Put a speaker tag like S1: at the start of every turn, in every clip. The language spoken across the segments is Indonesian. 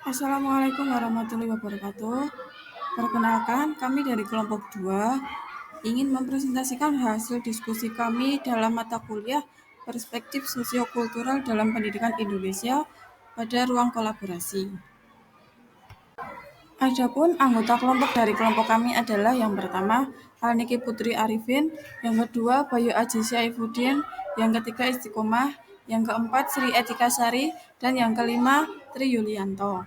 S1: Assalamualaikum warahmatullahi wabarakatuh. Perkenalkan, kami dari kelompok 2 ingin mempresentasikan hasil diskusi kami dalam mata kuliah Perspektif Sosiokultural dalam Pendidikan Indonesia pada ruang kolaborasi. Adapun anggota kelompok dari kelompok kami adalah yang pertama, Alniki Putri Arifin, yang kedua, Bayu Aji Syaifuddin, yang ketiga, Istiqomah, yang keempat, Sri Etika Sari, dan yang kelima, Tri Yulianto.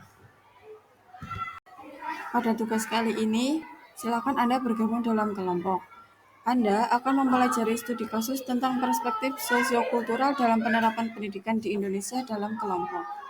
S1: Pada tugas kali ini, silakan Anda bergabung dalam kelompok. Anda akan mempelajari studi kasus tentang perspektif sosiokultural dalam penerapan pendidikan di Indonesia dalam kelompok.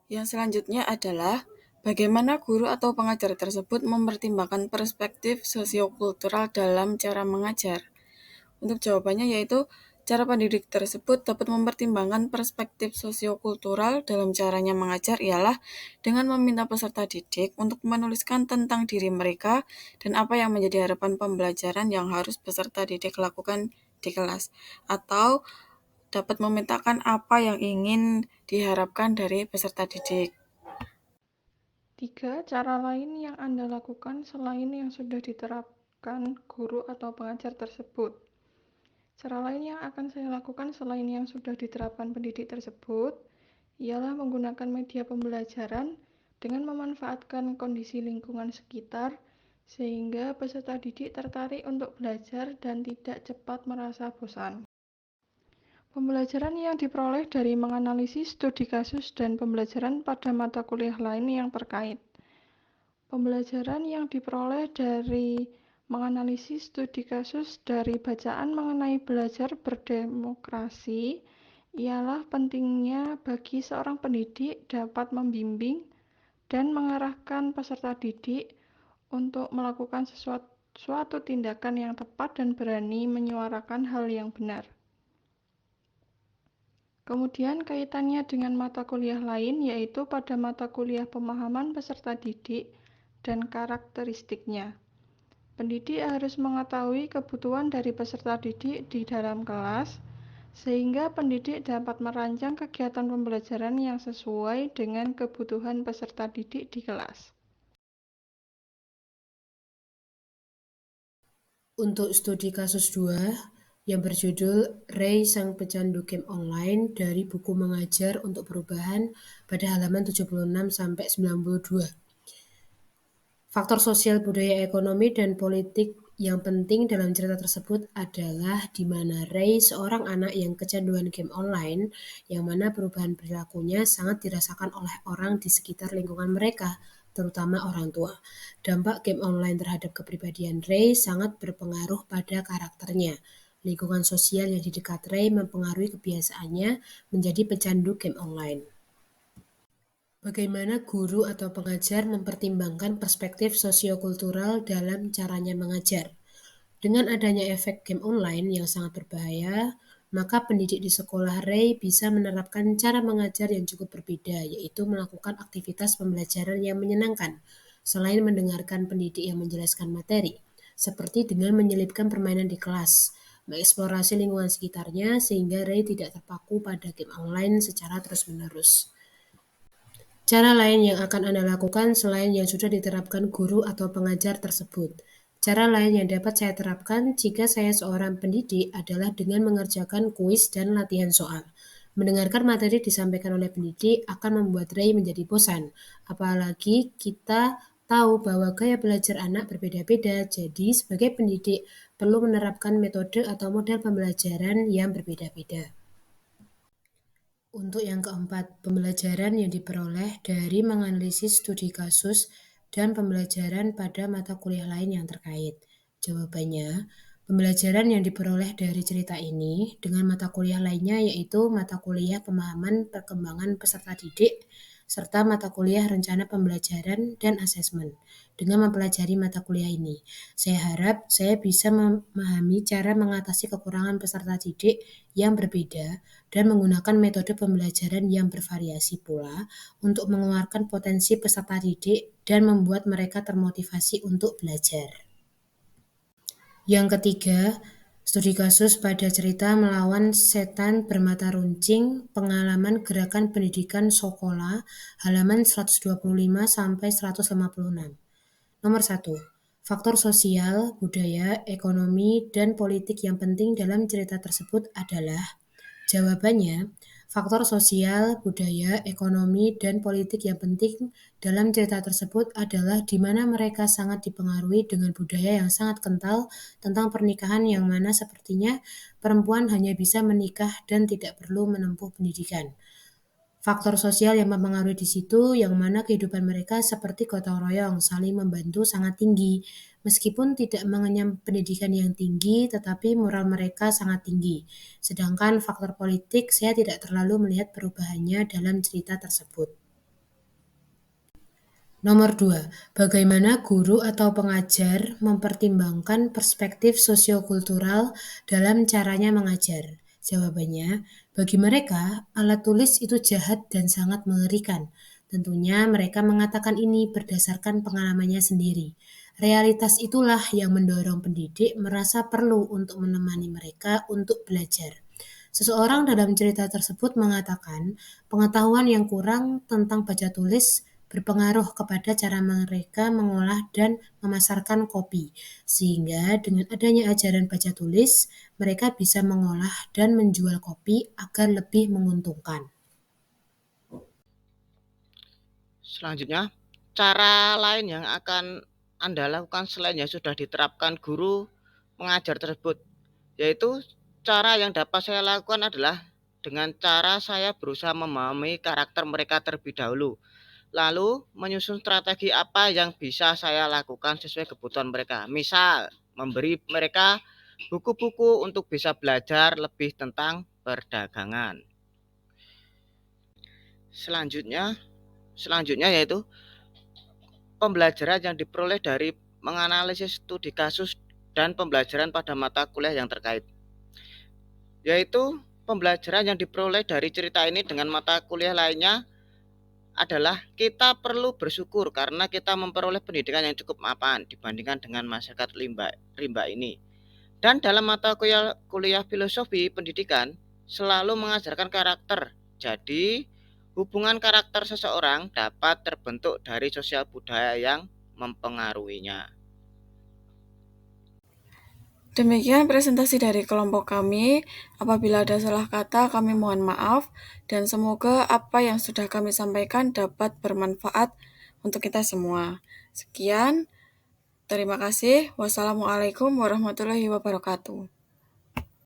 S1: Yang selanjutnya adalah bagaimana guru atau pengajar tersebut mempertimbangkan perspektif sosiokultural dalam cara mengajar. Untuk jawabannya yaitu cara pendidik tersebut dapat mempertimbangkan perspektif sosiokultural dalam caranya mengajar ialah dengan meminta peserta didik untuk menuliskan tentang diri mereka dan apa yang menjadi harapan pembelajaran yang harus peserta didik lakukan di kelas, atau dapat memintakan apa yang ingin diharapkan dari peserta didik.
S2: 3. Cara lain yang Anda lakukan selain yang sudah diterapkan guru atau pengajar tersebut. Cara lain yang akan saya lakukan selain yang sudah diterapkan pendidik tersebut ialah menggunakan media pembelajaran dengan memanfaatkan kondisi lingkungan sekitar sehingga peserta didik tertarik untuk belajar dan tidak cepat merasa bosan. Pembelajaran yang diperoleh dari menganalisis studi kasus dan pembelajaran pada mata kuliah lain yang terkait. Pembelajaran yang diperoleh dari menganalisis studi kasus dari bacaan mengenai belajar berdemokrasi ialah pentingnya bagi seorang pendidik dapat membimbing dan mengarahkan peserta didik untuk melakukan suatu tindakan yang tepat dan berani menyuarakan hal yang benar. Kemudian kaitannya dengan mata kuliah lain yaitu pada mata kuliah pemahaman peserta didik dan karakteristiknya. Pendidik harus mengetahui kebutuhan dari peserta didik di dalam kelas, sehingga pendidik dapat merancang kegiatan pembelajaran yang sesuai dengan kebutuhan peserta didik di kelas.
S3: Untuk studi kasus 2 yang berjudul Ray Sang Pecandu Game Online dari buku Mengajar untuk Perubahan pada halaman 76-92. Faktor sosial, budaya, ekonomi, dan politik yang penting dalam cerita tersebut adalah di mana Ray seorang anak yang kecanduan game online, yang mana perubahan perilakunya sangat dirasakan oleh orang di sekitar lingkungan mereka, terutama orang tua. Dampak game online terhadap kepribadian Ray sangat berpengaruh pada karakternya. Lingkungan sosial yang di dekat Ray mempengaruhi kebiasaannya menjadi pecandu game online. Bagaimana guru atau pengajar mempertimbangkan perspektif sosiokultural dalam caranya mengajar? Dengan adanya efek game online yang sangat berbahaya, maka pendidik di sekolah Ray bisa menerapkan cara mengajar yang cukup berbeda, yaitu melakukan aktivitas pembelajaran yang menyenangkan, selain mendengarkan pendidik yang menjelaskan materi, seperti dengan menyelipkan permainan di kelas, mengeksplorasi lingkungan sekitarnya sehingga Ray tidak terpaku pada game online secara terus-menerus. Cara lain yang akan Anda lakukan selain yang sudah diterapkan guru atau pengajar tersebut. Cara lain yang dapat saya terapkan jika saya seorang pendidik adalah dengan mengerjakan kuis dan latihan soal. Mendengarkan materi disampaikan oleh pendidik akan membuat Ray menjadi bosan, apalagi kita tahu bahwa gaya belajar anak berbeda-beda, jadi sebagai pendidik perlu menerapkan metode atau model pembelajaran yang berbeda-beda. Untuk yang keempat, pembelajaran yang diperoleh dari menganalisis studi kasus dan pembelajaran pada mata kuliah lain yang terkait. Jawabannya, pembelajaran yang diperoleh dari cerita ini dengan mata kuliah lainnya yaitu mata kuliah pemahaman perkembangan peserta didik serta mata kuliah rencana pembelajaran dan asesmen. Dengan mempelajari mata kuliah ini, saya harap saya bisa memahami cara mengatasi kekurangan peserta didik yang berbeda dan menggunakan metode pembelajaran yang bervariasi pula untuk mengeluarkan potensi peserta didik dan membuat mereka termotivasi untuk belajar. Yang ketiga, studi kasus pada cerita melawan setan bermata runcing, pengalaman gerakan pendidikan Sokola, halaman 125-156. Nomor 1. Faktor sosial, budaya, ekonomi, dan politik yang penting dalam cerita tersebut adalah. Jawabannya, faktor sosial, budaya, ekonomi, dan politik yang penting dalam cerita tersebut adalah di mana mereka sangat dipengaruhi dengan budaya yang sangat kental tentang pernikahan yang mana sepertinya perempuan hanya bisa menikah dan tidak perlu menempuh pendidikan. Faktor sosial yang mempengaruhi di situ yang mana kehidupan mereka seperti gotong royong, saling membantu sangat tinggi. Meskipun tidak mengenyam pendidikan yang tinggi, tetapi moral mereka sangat tinggi. Sedangkan faktor politik saya tidak terlalu melihat perubahannya dalam cerita tersebut. Nomor 2. Bagaimana guru atau pengajar mempertimbangkan perspektif sosiokultural dalam caranya mengajar? Jawabannya, bagi mereka, alat tulis itu jahat dan sangat mengerikan. Tentunya mereka mengatakan ini berdasarkan pengalamannya sendiri. Realitas itulah yang mendorong pendidik merasa perlu untuk menemani mereka untuk belajar. Seseorang dalam cerita tersebut mengatakan pengetahuan yang kurang tentang baca tulis berpengaruh kepada cara mereka mengolah dan memasarkan kopi, sehingga dengan adanya ajaran baca tulis, mereka bisa mengolah dan menjual kopi agar lebih menguntungkan.
S4: Selanjutnya, cara lain yang akan Anda lakukan selain yang sudah diterapkan guru mengajar tersebut, yaitu cara yang dapat saya lakukan adalah dengan cara saya berusaha memahami karakter mereka terlebih dahulu, lalu menyusun strategi apa yang bisa saya lakukan sesuai kebutuhan mereka. Misal, memberi mereka buku-buku untuk bisa belajar lebih tentang perdagangan. Selanjutnya yaitu pembelajaran yang diperoleh dari menganalisis studi kasus dan pembelajaran pada mata kuliah yang terkait. Yaitu pembelajaran yang diperoleh dari cerita ini dengan mata kuliah lainnya adalah kita perlu bersyukur karena kita memperoleh pendidikan yang cukup mapan dibandingkan dengan masyarakat rimba ini. Dan dalam mata kuliah filosofi pendidikan selalu mengajarkan karakter. Jadi, hubungan karakter seseorang dapat terbentuk dari sosial budaya yang mempengaruhinya.
S1: Demikian presentasi dari kelompok kami. Apabila ada salah kata, kami mohon maaf, dan semoga apa yang sudah kami sampaikan dapat bermanfaat untuk kita semua. Sekian, terima kasih. Wassalamualaikum warahmatullahi wabarakatuh.